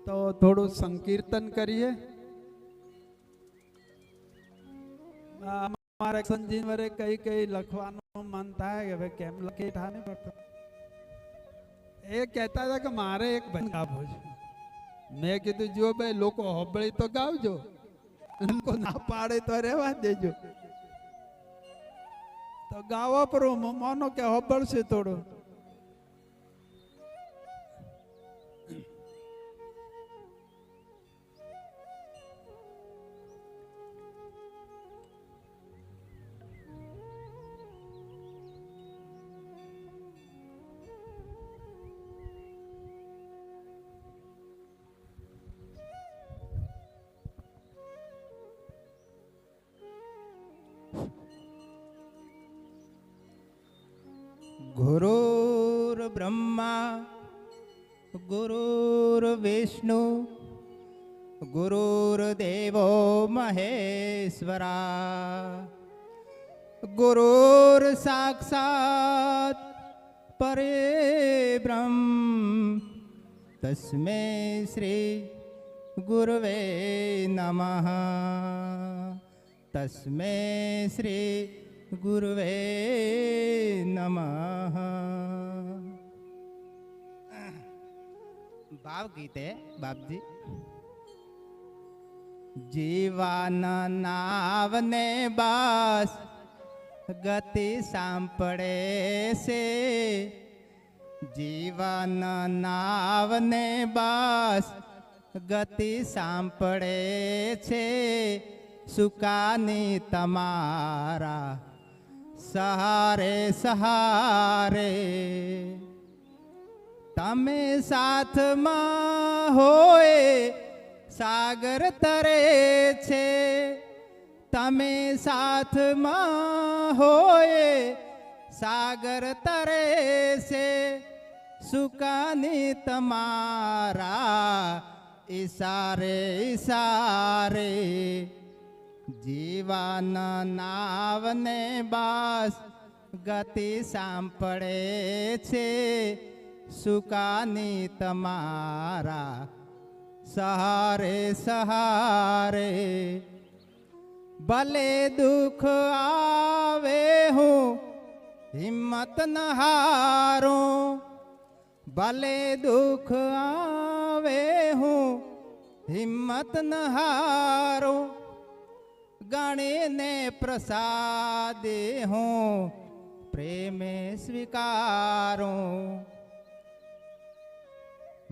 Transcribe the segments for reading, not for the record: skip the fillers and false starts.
તો થોડું સંકીર્તન કરીએ. મારે સંજીવ વરે કઈ કઈ લખવાનું મન થાય કે હવે કેમ લખી ઠા નહીં પડતો. એ કહેતા હતા કે મારે એક ભજન ગાવું છે. મેં કીધું જો ભાઈ લોકો હોબળી તો ગાવજો, લોકો ના પાડે તો રહેવા દેજો. તો ગાવા પર માનો કે હોબળશે થોડું. गुरुर्ब्रह्मा गुरुर्विष्णु गुरुर्देवो महेश्वरा गुरुर्साक्षात् परब्रह्म तस्मै श्री गुरवे नमः तस्मै श्री गुरुवे नमः। भाव गीते बापजी जीवन नावने बास गति सांपड़े से जीवन नावने बास गति सांपड़े छे सुकानी तमारा सहारे सहारे तमे साथ में होए सागर तरे छे तमे साथ में होए सागर तरे से सुकानी तमारा इशारे इशारे जीवन नावने बास गति सांपड़े छे सुकानी तमारा सहारे सहारे भले दुख आवे हूँ हिम्मत न हारूं भले दुख आवे हूँ हिम्मत न हारूं गणे ने प्रसादे हूँ प्रेम स्वीकारूं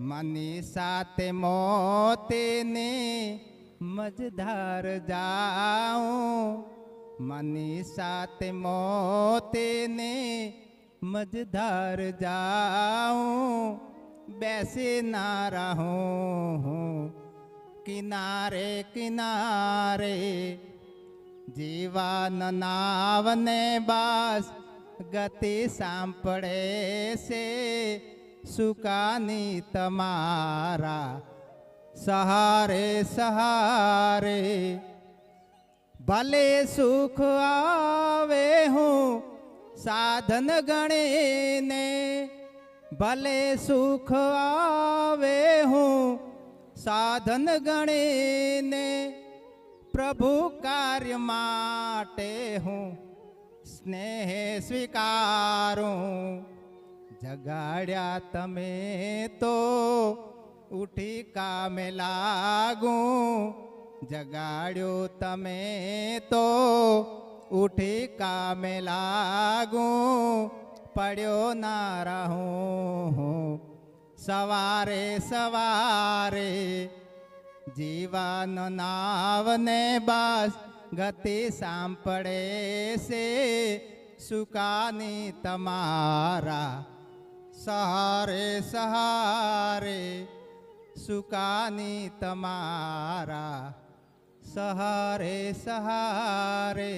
मनी साते मोते ने मझधार जाऊं मनी साते मोते ने मझधार जाऊं बैसे ना रहूं किनारे किनारे जीवन नावने बास गति सांपड़े से सुकानी तमारा सहारे सहारे भले सुख आवे हूँ साधन गणे ने भले सुख आवे हूँ साधन गणे ने प्रभु कार्य माटे हूँ स्नेह स्वीकारूं जगाड्या तमे तो उठी कामे लागूं जगाड्यो तमे तो उठी कामे लागूं पड्यो ना रहूं सवारे सवारे जीवन नावने बास गति सांपड़े से सुकानी तमारा सहारे सहारे सुकानी तमारा सहारे सहारे